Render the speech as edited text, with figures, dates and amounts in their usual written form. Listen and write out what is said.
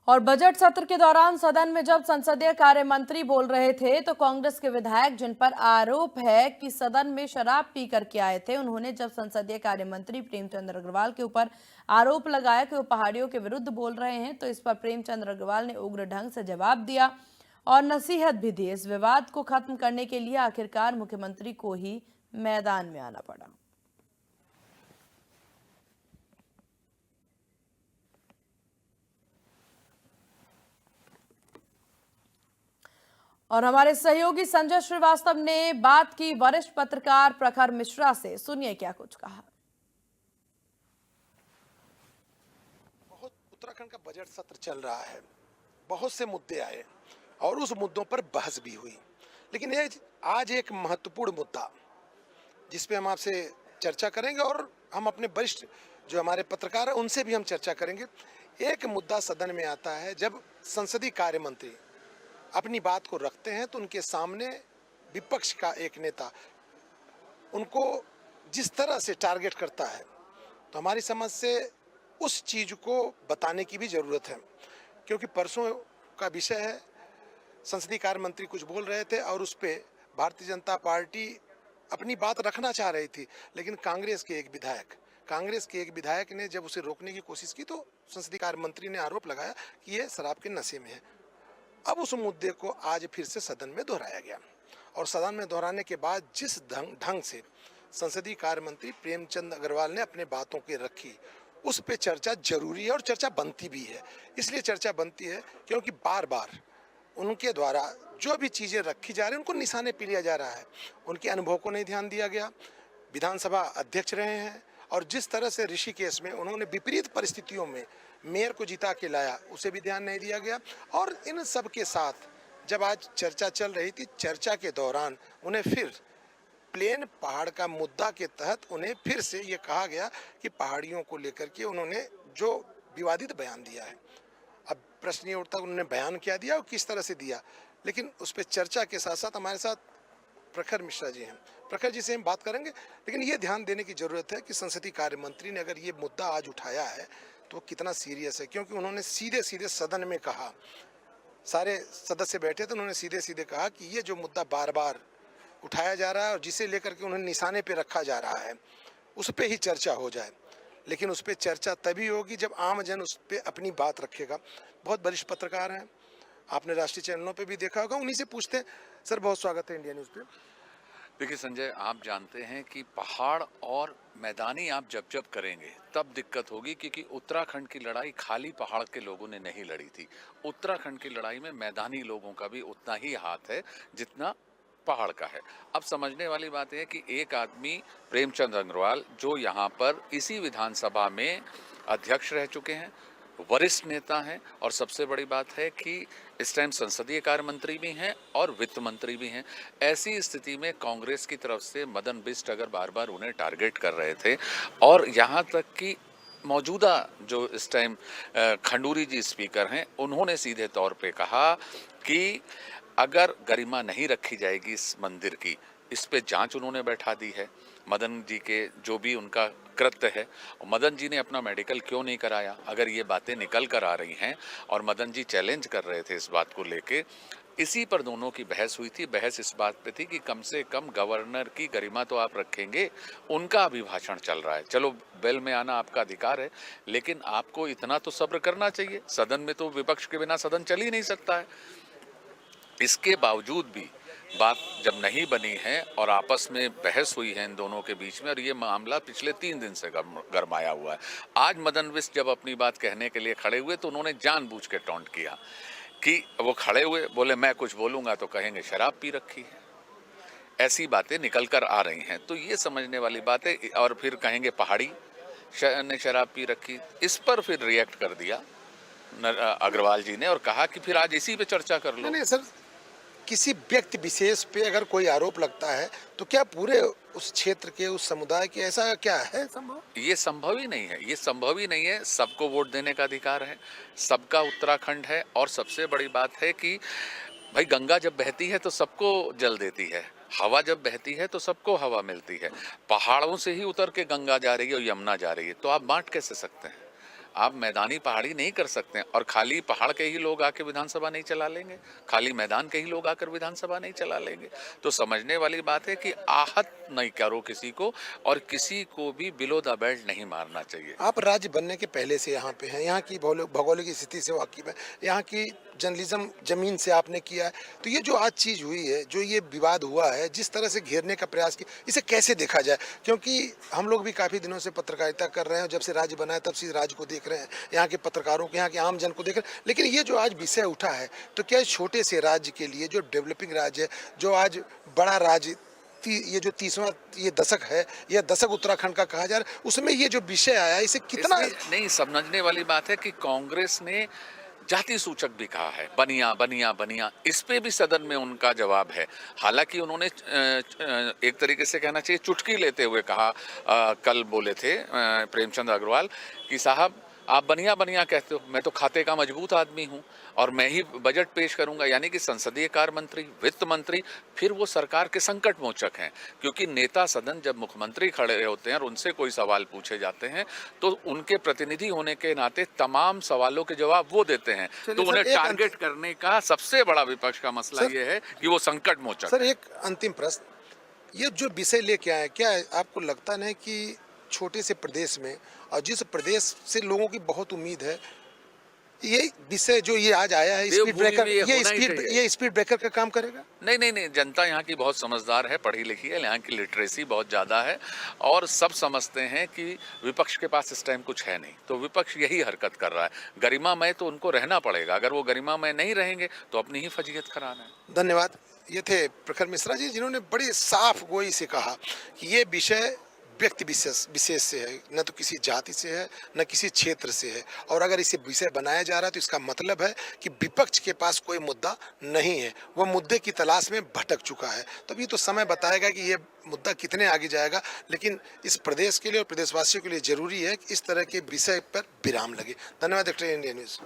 और बजट सत्र के दौरान सदन में जब संसदीय कार्य मंत्री बोल रहे थे तो कांग्रेस के विधायक जिन पर आरोप है कि सदन में शराब पी करके आए थे, उन्होंने जब संसदीय कार्य मंत्री प्रेमचंद अग्रवाल के ऊपर आरोप लगाया कि वो पहाड़ियों के विरुद्ध बोल रहे हैं, तो इस पर प्रेमचंद अग्रवाल ने उग्र ढंग से जवाब दिया और नसीहत भी दी। इस विवाद को खत्म करने के लिए आखिरकार मुख्यमंत्री को ही मैदान में आना पड़ा। और हमारे सहयोगी संजय श्रीवास्तव ने बात की वरिष्ठ पत्रकार प्रखर मिश्रा से। सुनिए क्या कुछ कहा। बहुत उत्तराखंड का बजट सत्र चल रहा है, बहुत से मुद्दे आए और उस मुद्दों पर बहस भी हुई, लेकिन ये आज एक महत्वपूर्ण मुद्दा जिस पे हम आपसे चर्चा करेंगे और हम अपने वरिष्ठ जो हमारे पत्रकार हैं उनसे भी हम चर्चा करेंगे। एक मुद्दा सदन में आता है जब संसदीय कार्य मंत्री अपनी बात को रखते हैं तो उनके सामने विपक्ष का एक नेता उनको जिस तरह से टारगेट करता है, तो हमारी समझ से उस चीज को बताने की भी जरूरत है, क्योंकि परसों का विषय है संसदीय कार्य मंत्री कुछ बोल रहे थे और उस पे भारतीय जनता पार्टी अपनी बात रखना चाह रही थी, लेकिन कांग्रेस के एक विधायक ने जब उसे रोकने की कोशिश की तो संसदीय कार्य मंत्री ने आरोप लगाया कि ये शराब के नशे में है। अब उस मुद्दे को आज फिर से सदन में दोहराया गया और सदन में दोहराने के बाद जिस ढंग से संसदीय कार्य मंत्री प्रेमचंद अग्रवाल ने अपने बातों के रखी, उस पे चर्चा जरूरी है और चर्चा बनती भी है। इसलिए चर्चा बनती है क्योंकि बार बार उनके द्वारा जो भी चीजें रखी जा रही हैं उनको निशाने पे लिया जा रहा है। उनके अनुभव को नहीं ध्यान दिया गया, विधानसभा अध्यक्ष रहे हैं और जिस तरह से ऋषिकेश में उन्होंने विपरीत परिस्थितियों में मेयर को जिता के लाया उसे भी ध्यान नहीं दिया गया। और इन सब के साथ जब आज चर्चा चल रही थी, चर्चा के दौरान उन्हें फिर प्लेन पहाड़ का मुद्दा के तहत उन्हें फिर से ये कहा गया कि पहाड़ियों को लेकर के उन्होंने जो विवादित बयान दिया है, अब प्रश्न ये उठता उन्होंने बयान क्या दिया और किस तरह से दिया, लेकिन उस पर चर्चा के साथ साथ हमारे साथ प्रखर मिश्रा जी हैं। प्रखर जी से हम बात करेंगे, लेकिन ये ध्यान देने की जरूरत है कि संसदीय कार्य मंत्री ने अगर ये मुद्दा आज उठाया है तो कितना सीरियस है, क्योंकि उन्होंने सीधे सीधे सदन में कहा, सारे सदस्य बैठे थे, उन्होंने सीधे सीधे कहा कि ये जो मुद्दा बार बार उठाया जा रहा है और जिसे लेकर के उन्हें निशाने पे रखा जा रहा है उस पर ही चर्चा हो जाए। लेकिन उस पर चर्चा तभी होगी जब आम जन उस पर अपनी बात रखेगा। बहुत वरिष्ठ पत्रकार हैं, आपने राष्ट्रीय चैनलों पे भी देखा होगा, उन्हीं से पूछते हैं। सर बहुत स्वागत है इंडिया न्यूज़ पे। देखिए संजय, आप जानते हैं कि पहाड़ और मैदानी आप जब जब करेंगे तब दिक्कत होगी, क्योंकि उत्तराखंड की लड़ाई खाली पहाड़ के लोगों ने नहीं लड़ी थी। उत्तराखंड की लड़ाई में मैदानी लोगों का भी उतना ही हाथ है जितना पहाड़ का है। अब समझने वाली बात है कि एक आदमी प्रेमचंद अग्रवाल जो यहाँ पर इसी विधानसभा में अध्यक्ष रह चुके हैं, वरिष्ठ नेता हैं, और सबसे बड़ी बात है कि इस टाइम संसदीय कार्य मंत्री भी हैं और वित्त मंत्री भी हैं। ऐसी स्थिति में कांग्रेस की तरफ से मदन बिष्ट अगर बार बार उन्हें टारगेट कर रहे थे, और यहाँ तक कि मौजूदा जो इस टाइम खंडूरी जी स्पीकर हैं, उन्होंने सीधे तौर पे कहा कि अगर गरिमा नहीं रखी जाएगी इस मंदिर की, इस पे जांच उन्होंने बैठा दी है। मदन जी के जो भी उनका कृत्य है, मदन जी ने अपना मेडिकल क्यों नहीं कराया, अगर ये बातें निकल कर आ रही हैं, और मदन जी चैलेंज कर रहे थे इस बात को लेके, इसी पर दोनों की बहस हुई थी। बहस इस बात पे थी कि कम से कम गवर्नर की गरिमा तो आप रखेंगे, उनका अभिभाषण चल रहा है। चलो, बेल में आना आपका अधिकार है, लेकिन आपको इतना तो सब्र करना चाहिए। सदन में तो विपक्ष के बिना सदन चल ही नहीं सकता है। इसके बावजूद भी बात जब नहीं बनी है और आपस में बहस हुई है इन दोनों के बीच में, और ये मामला पिछले 3 दिन से गरमाया हुआ है। आज मदन बिष्ट जब अपनी बात कहने के लिए खड़े हुए तो उन्होंने जानबूझ के टॉन्ट किया कि वो खड़े हुए बोले मैं कुछ बोलूंगा तो कहेंगे शराब पी रखी है। ऐसी बातें निकल कर आ रही हैं, तो ये समझने वाली बात है। और फिर कहेंगे पहाड़ी ने शराब पी रखी। इस पर फिर रिएक्ट कर दिया अग्रवाल जी ने और कहा कि फिर आज इसी पे चर्चा कर लो। नहीं सर, किसी व्यक्ति विशेष पे अगर कोई आरोप लगता है तो क्या पूरे उस क्षेत्र के, उस समुदाय के, ऐसा क्या है संभव? ये संभव ही नहीं है, ये संभव ही नहीं है। सबको वोट देने का अधिकार है, सबका उत्तराखंड है। और सबसे बड़ी बात है कि भाई गंगा जब बहती है तो सबको जल देती है, हवा जब बहती है तो सबको हवा मिलती है। पहाड़ों से ही उतर के गंगा जा रही है और यमुना जा रही है, तो आप बांट कैसे सकते हैं? आप मैदानी पहाड़ी नहीं कर सकते हैं। और खाली पहाड़ के ही लोग आके विधानसभा नहीं चला लेंगे, खाली मैदान के ही लोग आकर विधानसभा नहीं चला लेंगे। तो समझने वाली बात है कि आहत नहीं करो किसी को, और किसी को भी बिलो द बेल्ट नहीं मारना चाहिए। आप राज्य बनने के पहले से यहाँ पे हैं, यहाँ की भौगोलिक स्थिति से वाकिफ है, यहाँ की जर्नलिज्म जमीन से आपने किया है, तो ये जो आज चीज़ हुई है, जो ये विवाद हुआ है, जिस तरह से घेरने का प्रयास किया, इसे कैसे देखा जाए? क्योंकि हम लोग भी काफ़ी दिनों से पत्रकारिता कर रहे हैं, जब से राज्य बना है तब से राज्य को देख रहे हैं, यहाँ के पत्रकारों को, यहाँ के आम जन को देख रहे हैं, लेकिन ये जो आज विषय उठा है, तो क्या इस छोटे से राज्य के लिए, जो डेवलपिंग राज्य है, जो आज बड़ा राज्य, ये जो 30वां ये दशक है, यह दशक उत्तराखंड का कहा जा रहा है, उसमें ये जो विषय आया, इसे कितना नहीं समझने वाली बात है कि कांग्रेस ने जाति सूचक भी कहा है, बनिया बनिया बनिया, इस पे भी सदन में उनका जवाब है। हालांकि उन्होंने एक तरीके से कहना चाहिए चुटकी लेते हुए कहा, कल बोले थे प्रेमचंद अग्रवाल कि साहब आप बनिया बनिया कहते हो, मैं तो खाते का मजबूत आदमी हूं और मैं ही बजट पेश करूंगा। यानी कि संसदीय कार्य मंत्री, वित्त मंत्री, फिर वो सरकार के संकट मोचक हैं। क्योंकि नेता सदन जब मुख्यमंत्री खड़े होते हैं और उनसे कोई सवाल पूछे जाते हैं तो उनके प्रतिनिधि होने के नाते तमाम सवालों के जवाब वो देते हैं। तो उन्हें टारगेट करने का सबसे बड़ा विपक्ष का मसला ये है कि वो संकट मोचक। सर, एक अंतिम प्रश्न, ये जो विषय लेके आए, क्या आपको लगता नहीं कि छोटे से प्रदेश में, और जिस प्रदेश से लोगों की बहुत उम्मीद है, ये विषय जो ये आज आया है, स्पीड ब्रेकर, ये स्पीड ब्रेकर का काम करेगा? नहीं, जनता यहाँ की बहुत समझदार है, पढ़ी लिखी है, यहाँ की लिटरेसी बहुत ज़्यादा है और सब समझते हैं कि विपक्ष के पास इस टाइम कुछ है नहीं, तो विपक्ष यही हरकत कर रहा है। गरिमामय तो उनको रहना पड़ेगा, अगर वो गरिमामय नहीं रहेंगे तो अपनी ही फजीहत कराना है। धन्यवाद। ये थे प्रखर मिश्रा जी, जिन्होंने बड़ी साफ गोई से कहा कि ये विषय व्यक्ति विशेष से है, न तो किसी जाति से है, न किसी क्षेत्र से है, और अगर इसे विषय बनाया जा रहा है तो इसका मतलब है कि विपक्ष के पास कोई मुद्दा नहीं है, वह मुद्दे की तलाश में भटक चुका है। तब ये तो समय बताएगा कि ये मुद्दा कितने आगे जाएगा, लेकिन इस प्रदेश के लिए और प्रदेशवासियों के लिए जरूरी है कि इस तरह के विषय पर विराम लगे। धन्यवाद। India news.